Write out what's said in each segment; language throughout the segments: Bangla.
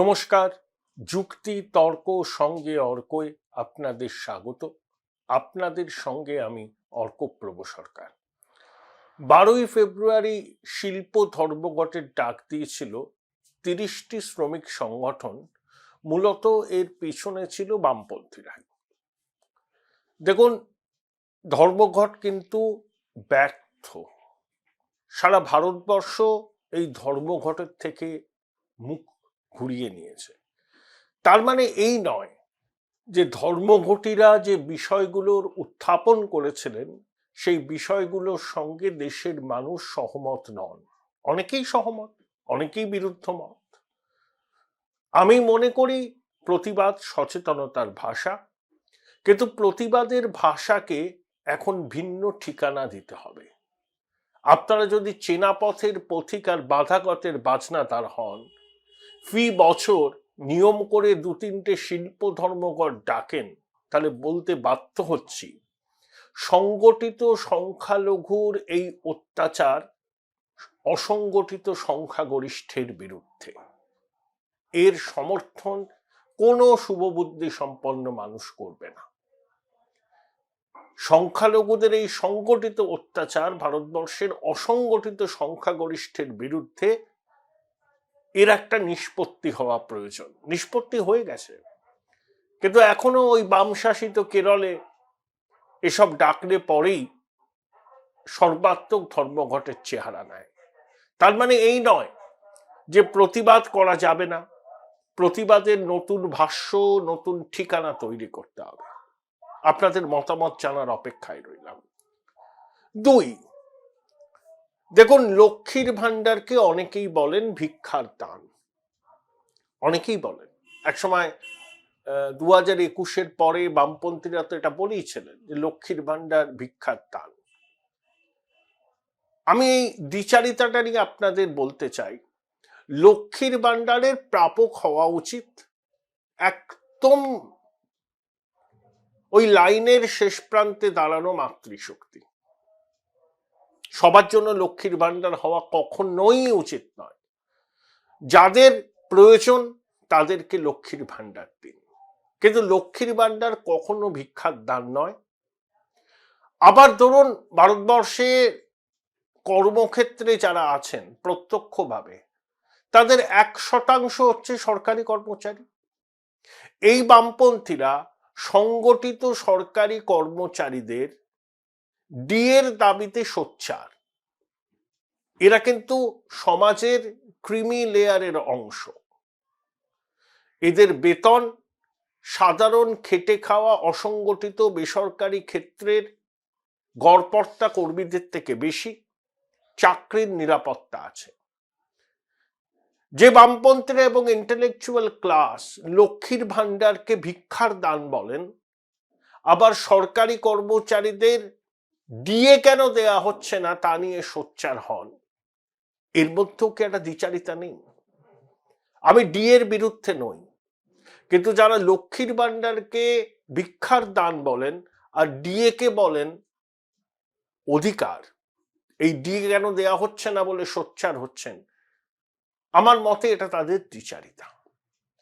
নমস্কার। যুক্তি তর্ক সঙ্গে অর্কয় আপনাদের স্বাগত। আপনাদের সঙ্গে আমি অর্কপ্রভ সরকার। 12ই ফেব্রুয়ারি শিল্প ধর্মঘটের ডাক দিয়েছিল 30টি শ্রমিক সংগঠন। মূলত এর পিছনে ছিল বামপন্থীরা। দেখুন, ধর্মঘট কিন্তু ব্যর্থ। সারা ভারতবর্ষ এই ধর্মঘটের থেকে মুখ ঘুরিয়ে নিয়েছে। তার মানে এই নয় যে ধর্মঘটীরা যে বিষয়গুলোর উত্থাপন করেছিলেন সেই বিষয়গুলোর সঙ্গে দেশের মানুষ সহমত নন। অনেকেই সহমত, অনেকেই বিরুদ্ধ মত। আমি মনে করি প্রতিবাদ সচেতনতার ভাষা, কিন্তু প্রতিবাদের ভাষাকে এখন ভিন্ন ঠিকানা দিতে হবে। আপনারা যদি চেনা পথের পথিক আর বাধাগতের বাজনাদার হন, ফি বছর নিয়ম করে 2-3টে শিল্প ধর্মঘট ডাকেন, তাহলে বলতে বাধ্য হচ্ছি সংগঠিত সংখ্যালঘুর এই অত্যাচার অসংগঠিত সংখ্যাগরিষ্ঠের বিরুদ্ধে। এর সমর্থন কোনো শুভবুদ্ধি সম্পন্ন মানুষ করবে না। সংখ্যালঘুদের এই সংগঠিত অত্যাচার ভারতবর্ষের অসংগঠিত সংখ্যাগরিষ্ঠের বিরুদ্ধে এর একটা নিষ্পত্তি হওয়া প্রয়োজন। নিষ্পত্তি হয়ে গেছে, কিন্তু এখনো ওই বাম শাসিত কেরলে এসব ডাকলে পরেই সর্বাত্মক ধর্মঘটের চেহারা নেয়। তার মানে এই নয় যে প্রতিবাদ করা যাবে না। প্রতিবাদের নতুন ভাষ্য, নতুন ঠিকানা তৈরি করতে হবে। আপনাদের মতামত জানার অপেক্ষায় রইলাম। 2, দেখুন, লক্ষ্মীর ভান্ডারকে অনেকেই বলেন ভিক্ষার দান। অনেকেই বলেন। একসময় 2021-এর পরে বামপন্থীরা তো এটা বলেইছিলেন যে লক্ষ্মীর ভান্ডার ভিক্ষার দান। আমি এই দ্বিচারিতাটা নিয়ে আপনাদের বলতে চাই, লক্ষ্মীর ভান্ডারের প্রাপক হওয়া উচিত একদম ওই লাইনের শেষ প্রান্তে দাঁড়ানো মাতৃশক্তি। সবার জন্য লক্ষ্মীর ভান্ডার হওয়া কখনোই উচিত নয়। যাদের প্রয়োজন তাদেরকে লক্ষ্মীর ভান্ডার দিন, কিন্তু লক্ষ্মীর ভান্ডার কখনো ভিক্ষার দান নয়। আবার ধরুন, ভারতবর্ষে কর্মক্ষেত্রে যারা আছেন প্রত্যক্ষভাবে, তাদের 1% হচ্ছে সরকারি কর্মচারী। এই বামপন্থীরা সংগঠিত সরকারি কর্মচারীদের ডিএর দাবিতে সোচ্চার। এরা কিন্তু সমাজের ক্রিমি লেয়ারের অংশ। এদের বেতন সাধারণ খেটে খাওয়া অসংগঠিত বেসরকারি ক্ষেত্রের গড়পড়তা কর্মীদের থেকে বেশি। চাকরির নিরাপত্তা আছে। যে বামপন্থীরা এবং ইন্টেলেকচুয়াল ক্লাস লক্ষ্মীর ভান্ডারকে ভিক্ষার দান বলেন, আবার সরকারি কর্মচারীদের ডিএ কেন দেয়া হচ্ছে না তা নিয়ে সোচ্চার হন, এর মধ্যেও কি একটা দ্বিচারিতা নেই? আমি ডিএর বিরুদ্ধে নই, কিন্তু যারা লক্ষ্মীর ভান্ডারকে ভিক্ষার দান বলেন আর ডিএ কে বলেন অধিকার, এই ডিএ কেন দেয়া হচ্ছে না বলে সোচ্চার হচ্ছেন, আমার মতে এটা তাদের দ্বিচারিতা।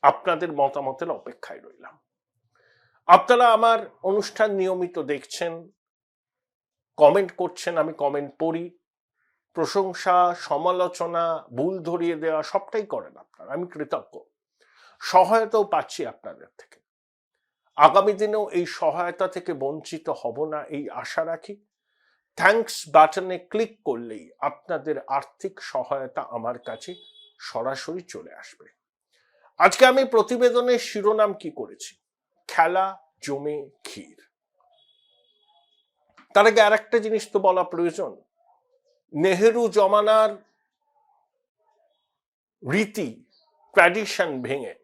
আপনাদের মতামতের অপেক্ষায় রইলাম। আপনারা আমার অনুষ্ঠান নিয়মিত দেখছেন, কমেন্ট করছেন, আমি কমেন্ট পড়ি। প্রশংসা, সমালোচনা, ভুল ধরিয়ে দেওয়া সবটাই করেন আপনারা। আমি কৃতজ্ঞ। সহায়তাও পাচ্ছি আপনাদের থেকে। আগামী দিনেও এই সহায়তা থেকে বঞ্চিত হব না এই আশা রাখি। থ্যাঙ্কস বাটনে ক্লিক করলেই আপনাদের আর্থিক সহায়তা আমার কাছে সরাসরি চলে আসবে। আজকে আমি প্রতিবেদনের শিরোনাম কি করেছি? খেলা জমে ক্ষীর। তার আগে আর একটা জিনিস তো বলা প্রয়োজন। নেহেরু জমানার রীতি ট্র্যাডিশন ভেঙে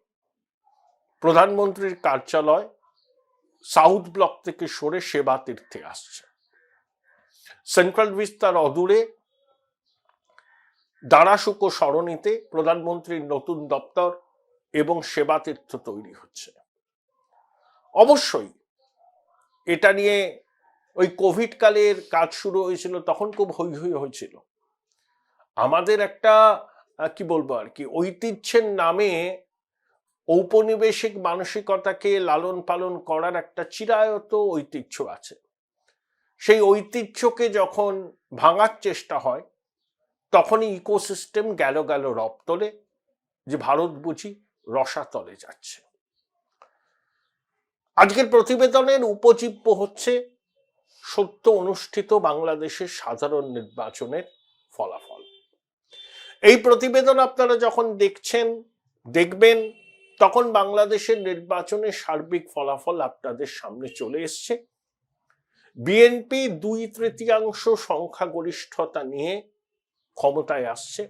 প্রধানমন্ত্রীর কার্যালয় সাউথ ব্লক থেকে সরে সেবা তীর্থে আসছে। সেন্ট্রাল ভিস্তার অদূরে দারাসুকো সরণিতে প্রধানমন্ত্রীর নতুন দপ্তর এবং সেবা তীর্থ তৈরি হচ্ছে। অবশ্যই এটা নিয়ে ওই কোভিড কালের কাজ শুরু হয়েছিল, তখন খুব হৈ হৈ হয়েছিল। আমাদের একটা কি বলবো আর কি, ঐতিহ্যের নামে ঔপনিবেশিক মানসিকতাকে লালন পালন করার একটা চিরায়ত ঐতিহ্য আছে। সেই ঐতিহ্যকে যখন ভাঙার চেষ্টা হয় তখনই ইকোসিস্টেম গেল রব তোলে যে ভারত বুঝি রসাতলে যাচ্ছে। আজকের প্রতিবেদনের উপজীব্য হচ্ছে সদ্য অনুষ্ঠিত বাংলাদেশের সাধারণ নির্বাচনের ফলাফল। এই প্রতিবেদন আপনারা যখন দেখবেন তখন বাংলাদেশের নির্বাচনের সার্বিক ফলাফল আপনাদের সামনে চলে এসছে। বিএনপি 2/3 সংখ্যাগরিষ্ঠতা নিয়ে ক্ষমতায় আসছে।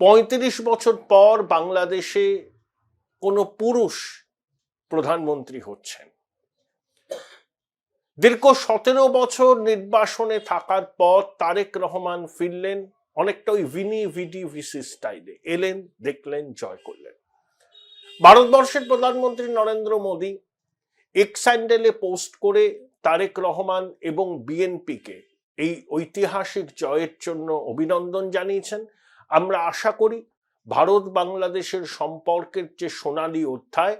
35 বছর পর বাংলাদেশে কোনো পুরুষ প্রধানমন্ত্রী হচ্ছেন। দীর্ঘ 17 বছর নির্বাসনে থাকার পর তারেক রহমান ফিরলেন অনেকটা ওই ভিডি স্টাইলে, এলেন, দেখলেন, জয় করলেন। ভারতবর্ষের প্রধানমন্ত্রী নরেন্দ্র মোদী এক্স হ্যান্ডেলে পোস্ট করে তারেক রহমান এবং বিএনপিকে এই ঐতিহাসিক জয়ের জন্য অভিনন্দন জানিয়েছেন। আমরা আশা করি ভারত বাংলাদেশের সম্পর্কের যে সোনালী অধ্যায়,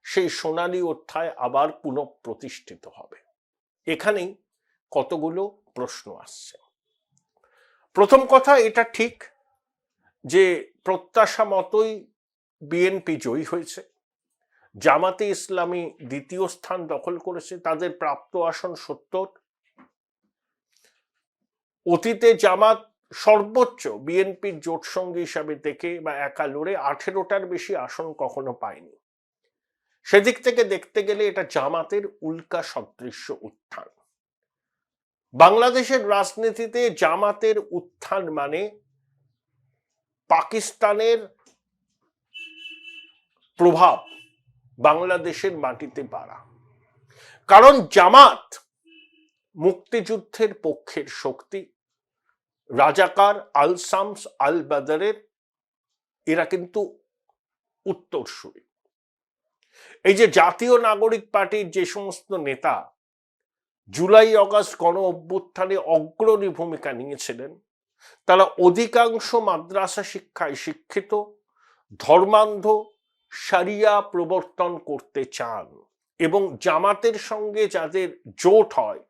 সেই সোনালী অধ্যায় আবার পুনঃপ্রতিষ্ঠিত হবে। এখানেই কতগুলো প্রশ্ন আসছে। প্রথম কথা, এটা ঠিক যে প্রত্যাশা মতোই বিএনপি জয়ী হয়েছে। জামাতে ইসলামী দ্বিতীয় স্থান দখল করেছে, তাদের প্রাপ্ত আসন 70। অতীতে জামাত সর্বোচ্চ বিএনপির জোট সঙ্গী হিসাবে দেখে বা একা লড়ে 18টার বেশি আসন কখনো পায়নি। সেদিক থেকে দেখতে গেলে এটা জামাতের উল্কা সদৃশ্য উত্থান। বাংলাদেশের রাজনীতিতে জামাতের উত্থান মানে পাকিস্তানের প্রভাব বাংলাদেশের মাটিতে বাড়া। কারণ জামাত মুক্তিযুদ্ধের পক্ষের শক্তি, রাজাকার, আল শামস, আল বাদারের এরা কিন্তু উত্তরসূরি। এই যে জাতীয় নাগরিক পার্টির যে সমস্ত নেতা জুলাই আগস্ট গণ অভ্যুত্থানে অগ্রণী ভূমিকা নিয়েছিলেন, তারা অধিকাংশ মাদ্রাসা শিক্ষায় শিক্ষিত, ধর্মান্ধ, শরিয়া প্রবর্তন করতে চান এবং জামাতের সঙ্গে যাদের জোট হয়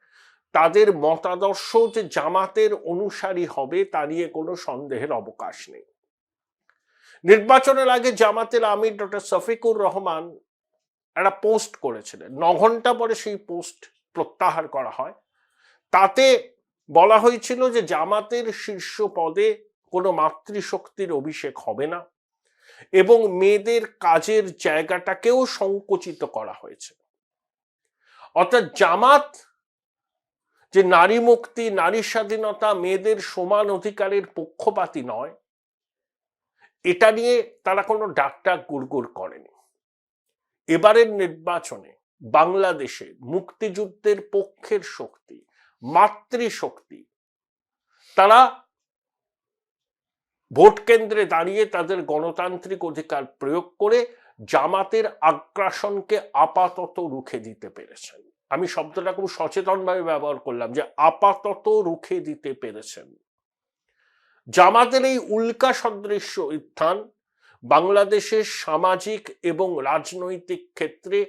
তাদের মতাদর্শ যে জামাতের অনুসারী হবে তা নিয়ে কোনো সন্দেহের অবকাশ নেই। নির্বাচনের আগে জামাতের আমির ডক্টর শফিকুর রহমান একটা পোস্ট করেছিলেন, 9 ঘন্টা পরে সেই পোস্ট প্রত্যাহার করা হয়। তাতে বলা হয়েছিল যে জামাতের শীর্ষ পদে কোনো মাতৃশক্তির অভিষেক হবে না এবং মেয়েদের কাজের জায়গাটাকেও সংকুচিত করা হয়েছে। অর্থাৎ জামাত যে নারী মুক্তি, নারী স্বাধীনতা, মেয়েদের সমান অধিকারের পক্ষপাতী নয়, এটা নিয়ে তারা কোনো ডাকটাক গুড়গুড় করেনি। এবারের নির্বাচনে বাংলাদেশে মুক্তিযুদ্ধের পক্ষের শক্তি, মাতৃশক্তি, তারা ভোট কেন্দ্রে দাঁড়িয়ে তাদের গণতান্ত্রিক অধিকার প্রয়োগ করে জামাতের আগ্রাসনকে আপাতত রুখে দিতে পেরেছেন। আমি শব্দটা খুব সচেতনভাবে ব্যবহার করলাম যে আপাতত রুখে দিতে পেরেছেন। জামাতের এই উল্কা সদৃশ্য উত্থান বাংলাদেশের সামাজিক এবং রাজনৈতিক ক্ষেত্রে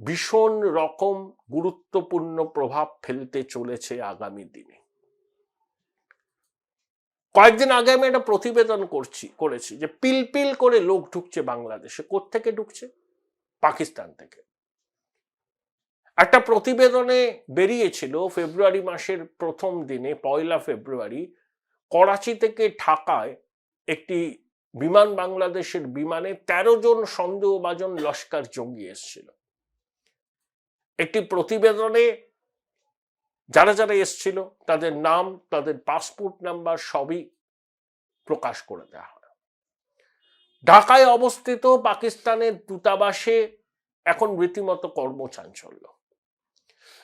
ভীষণ রকম গুরুত্বপূর্ণ প্রভাব ফেলতে চলেছে আগামী দিনে। কয়েকদিন আগে আমি একটা প্রতিবেদন করেছি যে পিলপিল করে লোক ঢুকছে বাংলাদেশে। কোত্থেকে ঢুকছে? পাকিস্তান থেকে। একটা প্রতিবেদনে বেরিয়েছিল ফেব্রুয়ারি মাসের প্রথম দিনে, 1 ফেব্রুয়ারি, করাচি থেকে ঢাকায় একটি বিমান, বাংলাদেশের বিমানে 13 জন সন্দেহভাজন লস্কর জঙ্গি এসেছিল। একটি প্রতিবেদনে যারা যারা এসেছিল তাদের নাম, তাদের পাসপোর্ট নাম্বার সবই প্রকাশ করে দেওয়া হয়। ঢাকায় অবস্থিত পাকিস্তানের দূতাবাসে এখন রীতিমতো কর্মচাঞ্চল্য।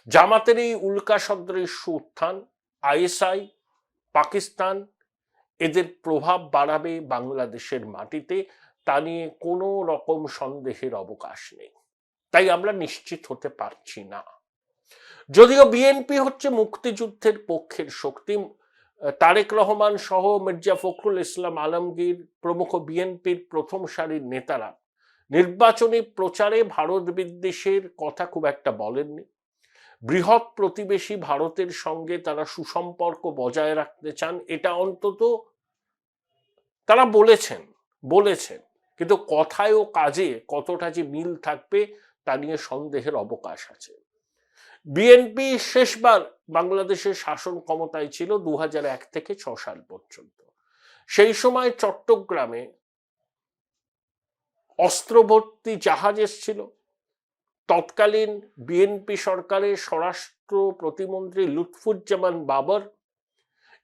জামাতের এই উল্কা সদৃশ্য উত্থান, আইএসআই, পাকিস্তান এদের প্রভাব বাড়াবে বাংলাদেশের মাটিতে, তা নিয়ে কোনো রকম সন্দেহের অবকাশ নেই। তাই আমরা নিশ্চিত হতে পারছি না। যদিও বিএনপি হচ্ছে মুক্তিযুদ্ধের পক্ষের শক্তি, তারেক রহমান সহ মির্জা ফখরুল ইসলাম আলমগীর প্রমুখ বিএনপির প্রথম সারির নেতারা নির্বাচনী প্রচারে ভারত বিদ্বেষের কথা খুব একটা বলেননি। বৃহৎ প্রতিবেশী ভারতের সঙ্গে তারা সুসম্পর্ক বজায় রাখতে চান, এটা অন্তত তারা বলেছেন, কিন্তু কথায় ও কাজে কতটা যে মিল থাকবে তা নিয়ে সন্দেহের অবকাশ আছে। বিএনপি শেষবার বাংলাদেশের শাসন ক্ষমতায় ছিল 2001 থেকে 6 সাল পর্যন্ত। সেই সময় চট্টগ্রামে অস্ত্রভর্তি জাহাজ এসেছিল। তৎকালীন বিএনপি সরকারের স্বরাষ্ট্র প্রতিমন্ত্রী লুৎফুজ্জামান বাবর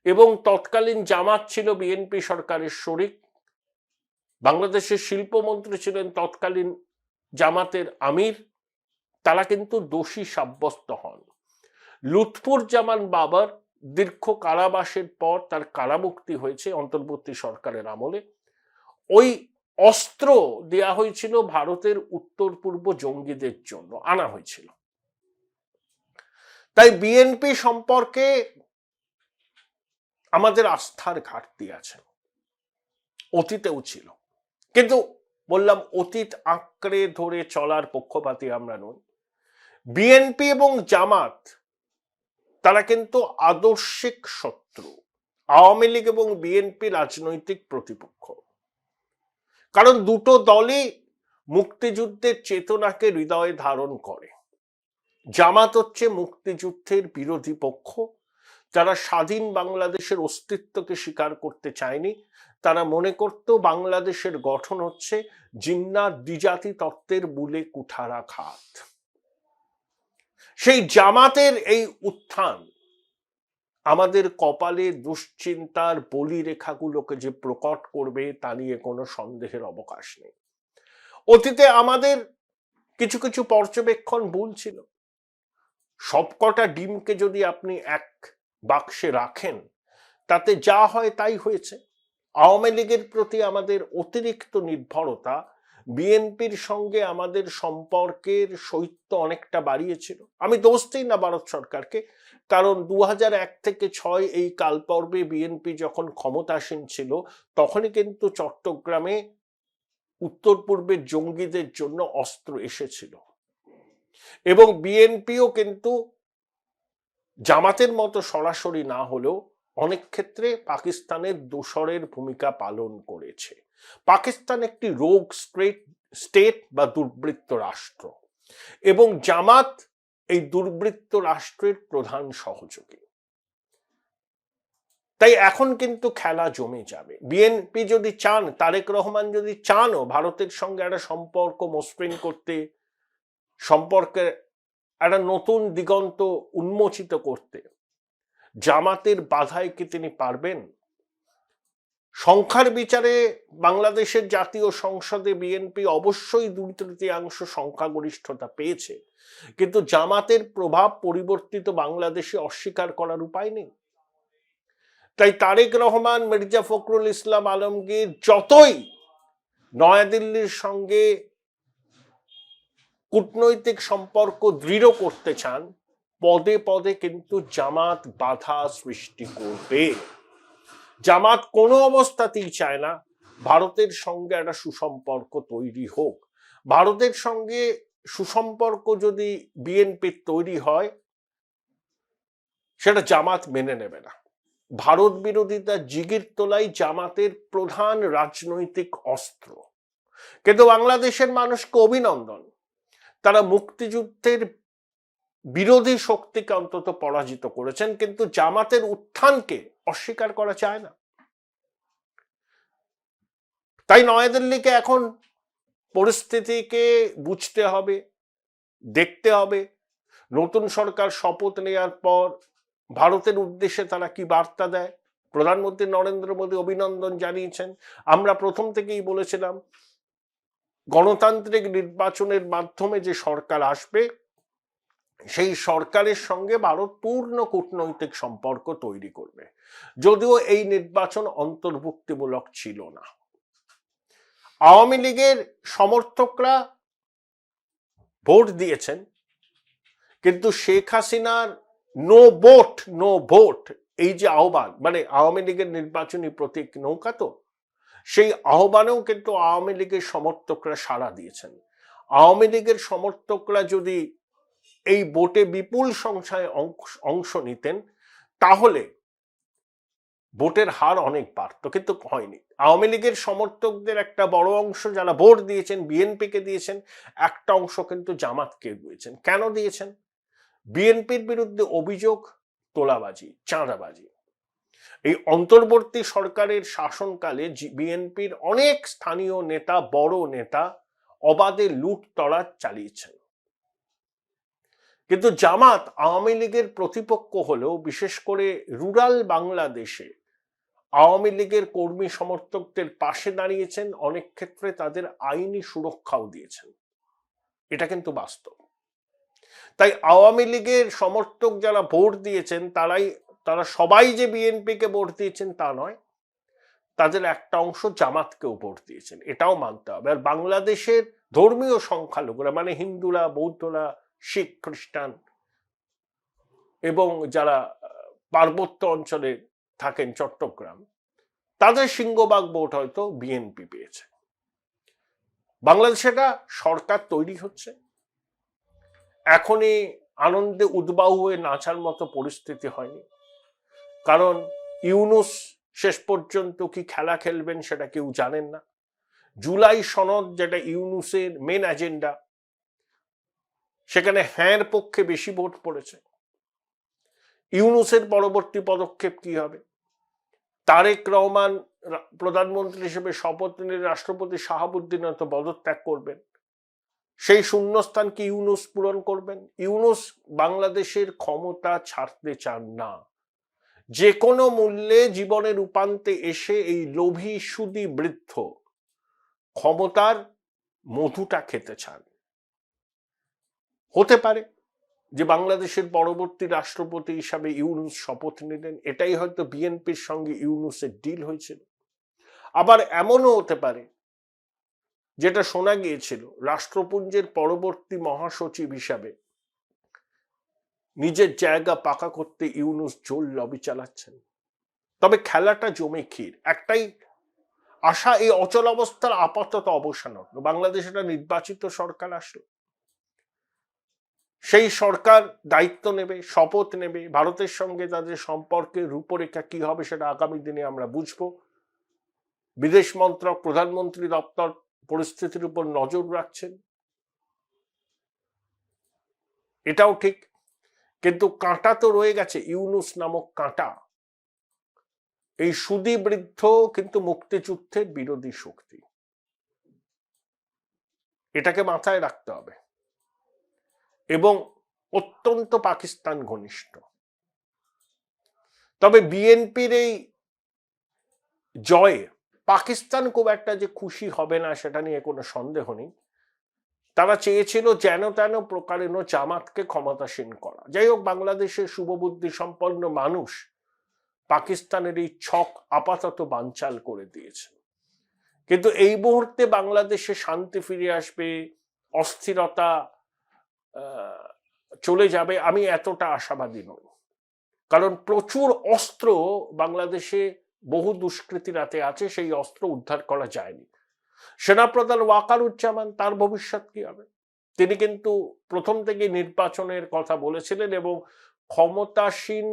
এবং তৎকালীন জামাত ছিল বিএনপি সরকারের শরিক। বাংলাদেশের শিল্পমন্ত্রী ছিলেন তৎকালীন জামাতের আমির। তারা কিন্তু দোষী সাব্যস্ত হন। লুৎফুজ্জামান বাবর দীর্ঘ কারাবাসের পর তার কারামুক্তি হয়েছে অন্তর্বর্তী সরকারের আমলে। ওই অস্ত্র দেয়া হয়েছিল ভারতের উত্তর পূর্ব জঙ্গিদের জন্য, আনা হয়েছিল। তাই বিএনপি সম্পর্কে আমাদের আস্থার ঘাটতি আছে, অতীতেও ছিল। কিন্তু বললাম, অতীত আঁকড়ে ধরে চলার পক্ষপাতী আমরা নই। বিএনপি এবং জামাত তারা কিন্তু আদর্শিক শত্রু। আওয়ামী লীগ এবং বিএনপি রাজনৈতিক প্রতিপক্ষ, কারণ দুটো দলই মুক্তিযুদ্ধের চেতনাকে হৃদয়ে ধারণ করে। জামাত হচ্ছে মুক্তিযুদ্ধের বিরোধী পক্ষ, যারা স্বাধীন বাংলাদেশের অস্তিত্বকে স্বীকার করতে চায়নি। তারা মনে করত বাংলাদেশের গঠন হচ্ছে জিন্নাত দ্বিজাতি তত্ত্বের মূলে কুঠারাঘাত। সেই জামাতের এই উত্থান আমাদের কপালে দুশ্চিন্তার বলিরেখাগুলোকে যে প্রকট করবে তা নিয়ে কোনো সন্দেহের অবকাশ নেই। অতীতে আমাদের কিছু কিছু পর্যবেক্ষণ ভুল ছিল। সবকটা ডিমকে যদি আপনি এক বাক্সে রাখেন, তাতে যা হয় তাই হয়েছে। আওয়ামী লীগের প্রতি আমাদের অতিরিক্ত নির্ভরতা বিএনপির সঙ্গে আমাদের সম্পর্কের সৈত্য অনেকটা বাড়িয়েছিল। আমি দোষ দিই না ভারত সরকারকে, কারণ 2001 থেকে 6 এই কালপর্বে বিএনপি যখন ক্ষমতাসীন ছিল, তখনই কিন্তু চট্টগ্রামে উত্তর পূর্বের জঙ্গিদের জন্য অস্ত্র এসেছিল। এবং বিএনপিও কিন্তু জামাতের মতো সরাসরি না হলেও অনেক ক্ষেত্রে পাকিস্তানের দোসরের ভূমিকা পালন করেছে। পাকিস্তান একটি রোগ স্টেট বা দুর্বৃত্ত রাষ্ট্র, এবং জামাত এই দুর্বৃত্ত রাষ্ট্রের প্রধান সহযোগী। তাই এখন কিন্তু খেলা জমে যাবে। বিএনপি যদি চান, তারেক রহমান যদি চানও ভারতের সঙ্গে একটা সম্পর্ক মসৃণ করতে, সম্পর্কের একটা নতুন দিগন্ত উন্মোচিত করতে, জামাতের বাধায় কি তিনি পারবেন? সংখ্যার বিচারে বাংলাদেশের জাতীয় সংসদে বিএনপি অবশ্যই 2/3 সংখ্যাগরিষ্ঠতা পেয়েছে, কিন্তু জামাতের প্রভাব পরিবর্তিত বাংলাদেশে অস্বীকার করার উপায় নেই। তাই তারেক রহমান, মির্জা ফখরুল ইসলাম আলমগীর যতই নয়াদিল্লির সঙ্গে কূটনৈতিক সম্পর্ক দৃঢ় করতে চান, পদে পদে কিন্তু জামাত বাধা সৃষ্টি করবে। জামাত কোনো অবস্থাতেই চায় না ভারতের সঙ্গে একটা সুসম্পর্ক তৈরি হোক। ভারতের সঙ্গে সুসম্পর্ক যদি বিএনপির তৈরি হয়, সেটা জামাত মেনে নেবে না। ভারত বিরোধিতা জিগির তোলাই জামাতের প্রধান রাজনৈতিক অস্ত্র। কিন্তু বাংলাদেশের মানুষকে অভিনন্দন, তারা মুক্তিযুদ্ধের বিরোধী শক্তিকে অন্তত পরাজিত করেছেন, কিন্তু জামাতের উত্থানকে অস্বীকার করা যায় না। তাই নয়াদিল্লিকে এখন পরিস্থিতিকে বুঝতে হবে, দেখতে হবে। নতুন সরকার শপথ নেওয়ার পর ভারতের উদ্দেশ্যে তারা কি বার্তা দেয়। প্রধানমন্ত্রী নরেন্দ্র মোদী অভিনন্দন জানিয়েছেন। আমরা প্রথম থেকেই বলেছিলাম, গণতান্ত্রিক নির্বাচনের মাধ্যমে যে সরকার আসবে, সেই সরকারের সঙ্গে ভারত পূর্ণ কূটনৈতিক সম্পর্ক তৈরি করবে, যদিও এই নির্বাচন অন্তর্ভুক্তিমূলক ছিল না। আওয়ামী লীগের সমর্থকরা ভোট দিয়েছেন, কিন্তু শেখ হাসিনার নো ভোট এই যে আহ্বান, মানে আওয়ামী লীগের নির্বাচনী প্রতীক নৌকা, তো সেই আহ্বানেও কিন্তু আওয়ামী লীগের সমর্থকরা সাড়া দিয়েছেন। আওয়ামী লীগের সমর্থকরা যদি এই ভোটে বিপুল সংখ্যায় অংশ নিতেন তাহলে ভোটের হার অনেক বাড়ত, কিন্তু হয়নি। আওয়ামী লীগের সমর্থকদের একটা বড় অংশ যারা ভোট দিয়েছেন বিএনপিকে দিয়েছেন, একটা অংশ কিন্তু জামাতকে দিয়েছেন। কেন দিয়েছেন? বিএনপির বিরুদ্ধে অভিযোগ তোলাবাজি, চাঁদাবাজি। এই অন্তর্বর্তী সরকারের শাসনকালে বিএনপির অনেক স্থানীয় নেতা, বড় নেতা অবাধে লুটতরাজ চালিয়েছেন। কিন্তু জামাত আওয়ামী লীগের প্রতিপক্ষ হলেও বিশেষ করে রুরাল বাংলাদেশে আওয়ামী লীগের কর্মী সমর্থকদের পাশে দাঁড়িয়েছেন, অনেক ক্ষেত্রে তাদের আইনি সুরক্ষাও দিয়েছেন। এটা কিন্তু বাস্তব। তাই আওয়ামী লীগের সমর্থক যারা ভোট দিয়েছেন তারা সবাই যে বিএনপিকে ভোট দিয়েছেন তা নয়, তাদের একটা অংশ জামাতকেও ভোট দিয়েছেন, এটাও মানতে হবে। আর বাংলাদেশের ধর্মীয় সংখ্যালঘুরা মানে হিন্দুরা, বৌদ্ধরা, শিখ, খ্রিস্টান এবং যারা পার্বত্য অঞ্চলে থাকেন, চট্টগ্রাম, তাদের সিংহভাগ ভোট হয়তো বিএনপি পেয়েছে। বাংলাদেশে একটা সরকার তৈরি হচ্ছে, এখনই আনন্দে উদ্বাহু হয়ে নাচার মতো পরিস্থিতি হয়নি। কারণ ইউনূস শেষ পর্যন্ত কি খেলা খেলবেন সেটা কেউ জানেন না। জুলাই সনদ, যেটা ইউনূসের মেন এজেন্ডা, সেখানে হ্যাঁর পক্ষে বেশি ভোট পড়েছে। ইউনূসের পরবর্তী পদক্ষেপ কি হবে? তারেক রহমান প্রধানমন্ত্রী হিসেবে শপথ নিলে রাষ্ট্রপতি শাহাবুদ্দিন হয়তো পদত্যাগ করবেন। সেই শূন্যস্থান কি ইউনূস পূরণ করবেন? ইউনূস বাংলাদেশের ক্ষমতা ছাড়তে চান না। যে কোনো মূল্যে জীবনের উপান্তে এসে এই লোভী সুদী বৃদ্ধ ক্ষমতার মধুটা খেতে চান। হতে পারে যে বাংলাদেশের পরবর্তী রাষ্ট্রপতি হিসাবে ইউনূস শপথ নিলেন, এটাই হয়তো বিএনপির সঙ্গে ইউনূসের ডিল হয়েছিল। আবার এমনও হতে পারে, যেটা শোনা গিয়েছিল, রাষ্ট্রপুঞ্জের পরবর্তী মহাসচিব হিসাবে নিজের জায়গা পাকা করতে ইউনূস জোর লবি চালাচ্ছেন। তবে খেলাটা জমে ক্ষীর। একটাই আশা, এই অচল অবস্থার আপাতত অবসান হলো। বাংলাদেশে একটা নির্বাচিত সরকার আসলো, সেই সরকার দায়িত্ব নেবে, শপথ নেবে। ভারতের সঙ্গে তাদের সম্পর্কের রূপরেখা কি হবে সেটা আগামী দিনে আমরা বুঝবো। বিদেশ মন্ত্রক, প্রধানমন্ত্রী দপ্তর পরিস্থিতির উপর নজর রাখছেন, এটাও ঠিক। কিন্তু কাঁটা তো রয়ে গেছে, ইউনূস নামক কাঁটা। এই সুদী বৃদ্ধ কিন্তু মুক্তিযুদ্ধের বিরোধী শক্তি, এটাকে মাথায় রাখতে হবে। এবং অত্যন্ত পাকিস্তান ঘনিষ্ঠ। তবে বিএনপির এই জয়ে পাকিস্তান খুব একটা যে খুশি হবে না সেটা নিয়ে কোনো সন্দেহ নেই। তারা চেয়েছিল যেন তেন প্রকারে জামাতকে ক্ষমতাসীন করা। যাই হোক, বাংলাদেশের শুভবুদ্ধি সম্পন্ন মানুষ পাকিস্তানের এই ছক আপাতত বানচাল করে দিয়েছে। কিন্তু এই মুহূর্তে বাংলাদেশে শান্তি ফিরে আসবে, অস্থিরতা চলে যাবে, আমি এতটা আশাবাদী নই। কারণ প্রচুর অস্ত্র বাংলাদেশে বহু দুষ্কৃতীর হাতে আছে, সেই অস্ত্র উদ্ধার করা যায়নি। সেনাপ্রধান ওয়াকারুজ্জামান, তার ভবিষ্যৎ কি হবে? তিনি কিন্তু প্রথম থেকে নির্বাচনের কথা বলেছিলেন এবং ক্ষমতাসীন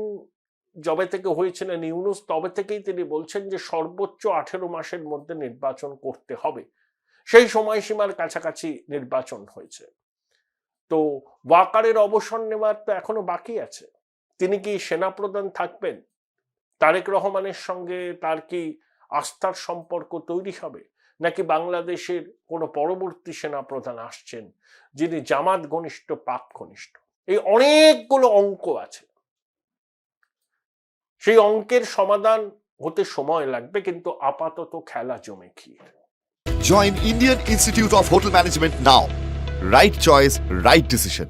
যবে থেকে হয়েছিলেন ইউনূস তবে থেকেই তিনি বলছেন যে সর্বোচ্চ 18 মাসের মধ্যে নির্বাচন করতে হবে। সেই সময়সীমার কাছাকাছি নির্বাচন হয়েছে। তো ওয়াকারের অবসর নেওয়ার তো এখনো বাকি আছে। তিনি কি সেনাপ্রধান থাকবেন? তারেক রহমানের সঙ্গে তার কি আস্থার সম্পর্ক তৈরি হবে, নাকি বাংলাদেশের কোনো পরবর্তী সেনাপ্রধান আসছেন যিনি জামাত ঘনিষ্ঠ, পাক ঘনিষ্ঠ? এই অনেকগুলো অঙ্ক আছে, সেই অঙ্কের সমাধান হতে সময় লাগবে, কিন্তু আপাতত খেলা জমে ক্ষীর। Join Indian Institute of Hotel Management now. Right choice, right decision.